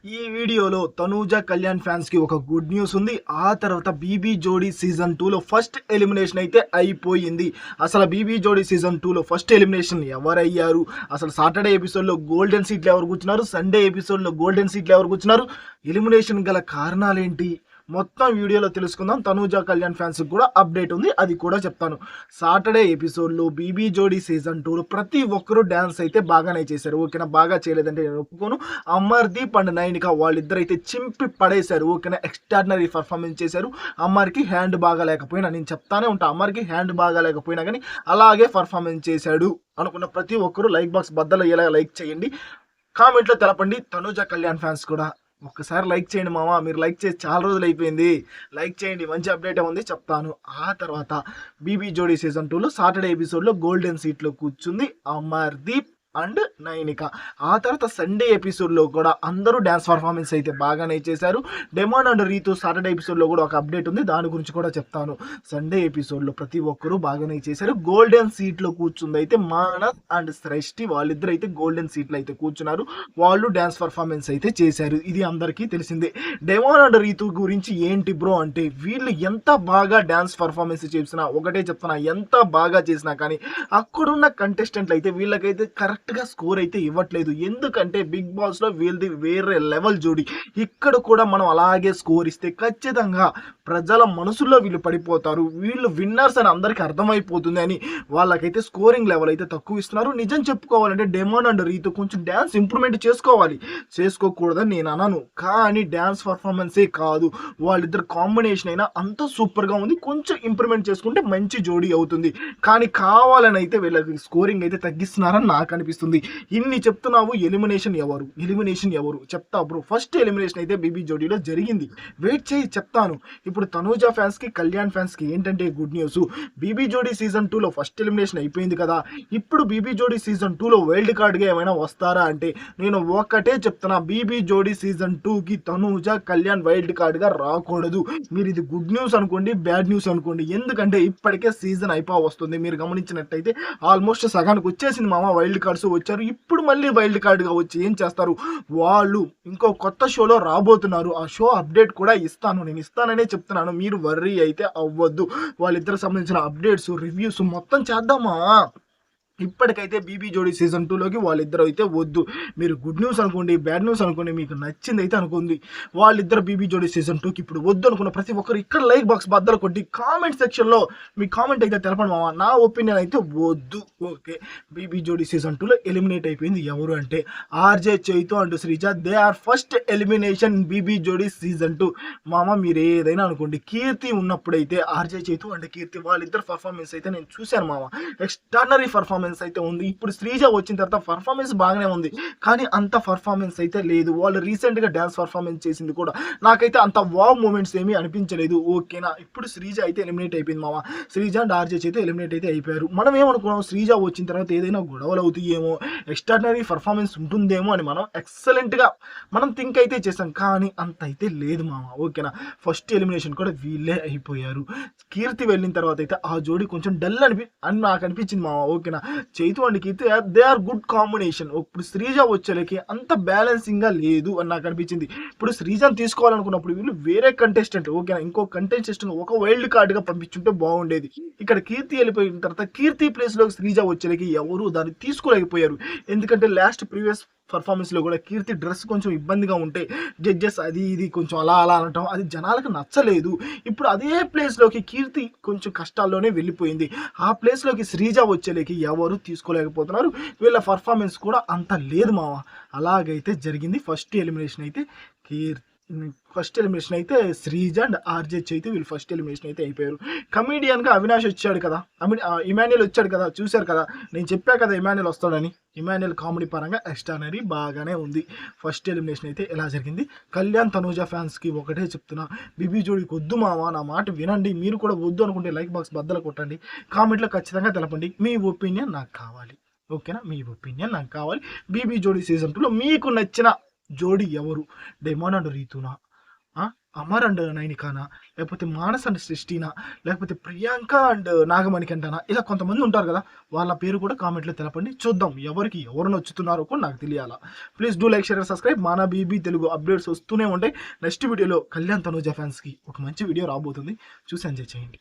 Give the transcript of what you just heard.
ఈ వీడియోలో తనూజ కళ్యాణ్ ఫ్యాన్స్ కి ఒక గుడ్ న్యూస్ ఉంది. ఆ తర్వాత బీబీ జోడీ సీజన్ 2 లో ఫస్ట్ ఎలిమినేషన్ అయితే అయిపోయింది. అసలు బీబీ జోడీ సీజన్ 2 లో ఫస్ట్ ఎలిమినేషన్ ఎవరయ్యారు, అసలు సాటర్డే ఎపిసోడ్ లో గోల్డెన్ సీట్లు ఎవరు కూర్చున్నారు, సండే ఎపిసోడ్ లో గోల్డెన్ సీట్లు ఎవరు కూర్చున్నారు, ఎలిమినేషన్ గల కారణాలేంటి మొత్తం వీడియోలో తెలుసుకుందాం. తనూజ కళ్యాణ్ ఫ్యాన్స్ కూడా అప్డేట్ ఉంది, అది కూడా చెప్తాను. సాటర్డే ఎపిసోడ్లో బీబీ జోడీ సీజన్ 2లో ప్రతి ఒక్కరూ డ్యాన్స్ అయితే బాగానే చేశారు. ఓకేనా, బాగా చేయలేదంటే నేను ఒప్పుకోను. అమర్దీప్ అండ్ నైనిక వాళ్ళిద్దరు అయితే చింపి పడేశారు. ఓకేనా, ఎక్స్ట్రాడినరీ పర్ఫార్మెన్స్ చేశారు. అమ్మర్కి హ్యాండ్ బాగా లేకపోయినా, నేను చెప్తానే ఉంటా, అమ్మర్కి హ్యాండ్ బాగా లేకపోయినా కానీ అలాగే పర్ఫార్మెన్స్ చేశాడు అనుకున్న ప్రతి ఒక్కరూ లైక్ బాక్స్ బద్దలు అయ్యేలా లైక్ చేయండి, కామెంట్లో తెలపండి. తనూజ కళ్యాణ్ ఫ్యాన్స్ కూడా ఒక్కసారి లైక్ చేయండి మామ, మీరు లైక్ చేసి చాలా రోజులు అయిపోయింది, లైక్ చేయండి, మంచి అప్డేట్ ఉంది చెప్తాను. ఆ తర్వాత బీబీ జోడీ సీజన్ 2లో సాటర్డే ఎపిసోడ్లో గోల్డెన్ సీట్లో కూర్చుంది అమర్దీప్ అండ్ నైనిక. ఆ తర్వాత సండే ఎపిసోడ్లో కూడా అందరూ డ్యాన్స్ పర్ఫార్మెన్స్ అయితే బాగానే చేశారు. డెమాన్ అండ్ రీతు సాటర్డే ఎపిసోడ్లో కూడా ఒక అప్డేట్ ఉంది, దాని గురించి కూడా చెప్తాను. సండే ఎపిసోడ్లో ప్రతి ఒక్కరూ బాగానే చేశారు. గోల్డెన్ సీట్లో కూర్చుంది అయితే మానస్ అండ్ సృష్టి, వాళ్ళిద్దరు అయితే గోల్డెన్ సీట్లో అయితే కూర్చున్నారు. వాళ్ళు డ్యాన్స్ పర్ఫార్మెన్స్ అయితే చేశారు, ఇది అందరికీ తెలిసిందే. డెమాన్ అండ్ రీతు గురించి ఏంటి బ్రో అంటే, వీళ్ళు ఎంత బాగా డ్యాన్స్ పర్ఫార్మెన్స్ చేసినా, ఒకటే చెప్తున్నా, ఎంత బాగా చేసినా కానీ అక్కడున్న కంటెస్టెంట్లు అయితే వీళ్ళకైతే కరెక్ట్గా స్కోర్ అయితే ఇవ్వట్లేదు. ఎందుకంటే బిగ్ బాస్లో వీళ్ళది వేరే లెవెల్ జోడి. ఇక్కడ కూడా మనం అలాగే స్కోర్ ఇస్తే ఖచ్చితంగా ప్రజల మనసుల్లో వీళ్ళు పడిపోతారు, వీళ్ళు విన్నర్స్ అని అందరికీ అర్థమైపోతుంది అని వాళ్ళకైతే స్కోరింగ్ లెవెల్ అయితే తక్కువ ఇస్తున్నారు. నిజం చెప్పుకోవాలంటే డెమాన్ అండ్ రీతు కొంచెం డ్యాన్స్ ఇంప్రూవ్మెంట్ చేసుకోవాలి, చేసుకోకూడదని నేను అనను, కానీ డ్యాన్స్ పర్ఫార్మెన్సే కాదు, వాళ్ళిద్దరు కాంబినేషన్ అయినా అంత సూపర్గా ఉంది. కొంచెం ఇంప్రూవ్మెంట్ చేసుకుంటే మంచి జోడీ అవుతుంది, కానీ కావాలని అయితే వీళ్ళకి స్కోరింగ్ అయితే తగ్గిస్తున్నారని నాకు అనిపిస్తుంది. ఇన్ని చెప్తున్నావు, ఎలిమినేషన్ ఎవరు చెప్తా బ్రో. ఫస్ట్ ఎలిమినేషన్ అయితే బీబీ జోడీలో జరిగింది, వెయిట్ చేయి చెప్తాను. ఇప్పుడు తనూజ ఫ్యాన్స్కి, కళ్యాణ్ ఫ్యాన్స్కి ఏంటంటే good news, BB Jodi season 2లో ఫస్ట్ ఎలిమినేషన్ అయిపోయింది కదా, ఇప్పుడు బీబీ జోడీ సీజన్ 2లో వైల్డ్ కార్డ్గా ఏమైనా వస్తారా అంటే నేను ఒక్కటే చెప్తున్నా, బీబీ జోడీ సీజన్ 2కి తనూజ కళ్యాణ్ వైల్డ్ కార్డ్గా రాకూడదు. మీరు ఇది గుడ్ న్యూస్ అనుకోండి, బ్యాడ్ న్యూస్ అనుకోండి, ఎందుకంటే ఇప్పటికే సీజన్ అయిపో వస్తుంది. మీరు గమనించినట్టయితే ఆల్మోస్ట్ సగానికి వచ్చేసింది మామ, వైల్డ్ కార్డ్స్ వచ్చారు. ఇప్పుడు మళ్ళీ వైల్డ్ కార్డ్గా వచ్చి ఏం చేస్తారు వాళ్ళు, ఇంకో కొత్త షోలో రాబోతున్నారు. ఆ షో అప్డేట్ కూడా ఇస్తాను, నేను ఇస్తాననే చెప్తున్నాను, మీరు వర్రీ అయితే అవ్వద్దు. వాళ్ళిద్దరికి సంబంధించిన అప్డేట్స్, రివ్యూస్ మొత్తం చేద్దామా. ఇప్పటికైతే బీబీ జోడీ సీజన్ 2లోకి వాళ్ళిద్దరు అయితే వద్దు. మీరు గుడ్ న్యూస్ అనుకోండి, బ్యాడ్ న్యూస్ అనుకోండి, మీకు నచ్చింది అయితే అనుకోండి, వాళ్ళిద్దరు బీబీ జోడీ సీజన్ 2కి ఇప్పుడు వద్దు అనుకున్న ప్రతి ఒక్కరు ఇక్కడ లైక్ బాక్స్ బద్దలు కొట్టి కామెంట్ సెక్షన్లో మీ కామెంట్ అయితే తెలపండి మామ. నా ఒపీనియన్ అయితే వద్దు. ఓకే, బీబీ జోడీ సీజన్ 2లో ఎలిమినేట్ అయిపోయింది ఎవరు అంటే RJ Chaitu and Sreeja, they are first elimination BB Jodi season 2. మామ మీరు ఏదైనా అనుకోండి, కీర్తి ఉన్నప్పుడైతే ఆర్జే చైతు అండ్ కీర్తి వాళ్ళిద్దరు పర్ఫార్మెన్స్ అయితే నేను చూశాను మామ, ఎక్స్ట్రాడినరీ పర్ఫార్మెన్స్ అయితే ఉంది. ఇప్పుడు శ్రీజ వచ్చిన తర్వాత పర్ఫార్మెన్స్ బాగానే ఉంది, కానీ అంత పర్ఫార్మెన్స్ అయితే లేదు. వాళ్ళు రీసెంట్గా డ్యాన్స్ పర్ఫార్మెన్స్ చేసింది కూడా నాకైతే అంత వావ్ మూమెంట్స్ ఏమీ అనిపించలేదు. ఓకేనా, ఇప్పుడు శ్రీజ అయితే ఎలిమినేట్ అయిపోయింది మామ, శ్రీజ అండ్ ఆర్జే అయితే ఎలిమినేట్ అయితే అయిపోయారు. మనం ఏమనుకున్నాం, శ్రీజ వచ్చిన తర్వాత ఏదైనా గొడవలు అవుతాయేమో, ఎక్స్ట్రాడినరీ పర్ఫార్మెన్స్ ఉంటుందేమో అని మనం ఎక్సలెంట్గా మనం థింక్ అయితే చేసాం, కానీ అంత అయితే లేదు మామ. ఓకేనా, ఫస్ట్ ఎలిమినేషన్ కూడా వీళ్ళే అయిపోయారు. కీర్తి వెళ్ళిన తర్వాత అయితే ఆ జోడీ కొంచెం డల్ అని నాకు అనిపించింది మామ. ఓకేనా, Chaitu and Keerthi they are good combination. ఇప్పుడు శ్రీజ వచ్చేలకి అంత బ్యాలెన్సింగ్గా లేదు అని నాకు అనిపించింది. ఇప్పుడు శ్రీజను తీసుకోవాలనుకున్నప్పుడు వీళ్ళు వేరే కంటెస్టెంట్, ఓకేనా, ఇంకో కంటెస్టెంట్ ఒక వైల్డ్ కార్డ్గా పంపించుంటే బాగుండేది. ఇక్కడ కీర్తి వెళ్ళిపోయిన తర్వాత కీర్తి ప్లేస్లోకి శ్రీజ వచ్చేలకి ఎవరు దాన్ని తీసుకోలేకపోయారు. ఎందుకంటే లాస్ట్ ప్రీవియస్ పర్ఫార్మెన్స్లో కూడా కీర్తి డ్రెస్ కొంచెం ఇబ్బందిగా ఉంటే జడ్జెస్ అది ఇది కొంచెం అలా అనటం అది జనాలకు నచ్చలేదు. ఇప్పుడు అదే ప్లేస్లోకి కీర్తి కొంచెం కష్టాల్లోనే వెళ్ళిపోయింది. ఆ ప్లేస్లోకి శ్రీజ వచ్చేలేకి ఎవరు తీసుకోలేకపోతున్నారు. వీళ్ళ పర్ఫార్మెన్స్ కూడా అంత లేదు మామ. అలాగైతే జరిగింది. ఫస్ట్ ఎలిమినేషన్ అయితే శ్రీజ అండ్ ఆర్జే చైతు వీళ్ళు ఫస్ట్ ఎలిమినేషన్ అయితే అయిపోయారు. కమీడియన్గా అవినాష్ వచ్చాడు కదా, ఇమాన్యుల్ వచ్చాడు కదా, చూశారు కదా, నేను చెప్పా కదా ఇమాన్యుల్ వస్తాడని. ఇమాన్యుల్ కామెడీ పరంగా ఎక్స్ట్రానరీ బాగానే ఉంది. ఫస్ట్ ఎలిమినేషన్ అయితే ఎలా జరిగింది. కళ్యాణ్ తనూజ ఫ్యాన్స్కి ఒకటే చెప్తున్నా, బీబీ జోడీకి వద్దు మామ, నా మాట వినండి. మీరు కూడా వద్దు అనుకుంటే లైక్ బాక్స్ బద్దలు కొట్టండి, కామెంట్లో ఖచ్చితంగా తెలపండి. మీ ఒపీనియన్ నాకు కావాలి. ఓకేనా, మీ ఒపీనియన్ నాకు కావాలి. బీబీ జోడీ సీజన్ 2లో మీకు నచ్చిన జోడీ ఎవరు, డెమాన్ అండ్ రీతునా, అమర్ అండ్ నైనికానా, లేకపోతే మానస్ అండ్ సృష్టినా, లేకపోతే ప్రియాంక అండ్ నాగమణికంటనా, ఇలా కొంతమంది ఉంటారు కదా, వాళ్ళ పేరు కూడా కామెంట్లో తెలపండి. చూద్దాం ఎవరు నచ్చుతున్నారో కూడా నాకు తెలియాలా. Please do like, share and subscribe. మన బీబీ తెలుగు అప్డేట్స్ వస్తూనే ఉంటాయి. నెక్స్ట్ వీడియోలో కళ్యాణ్ తనూజ ఫ్యాన్స్కి ఒక మంచి వీడియో రాబోతుంది, చూసి ఎంజాయ్ చేయండి.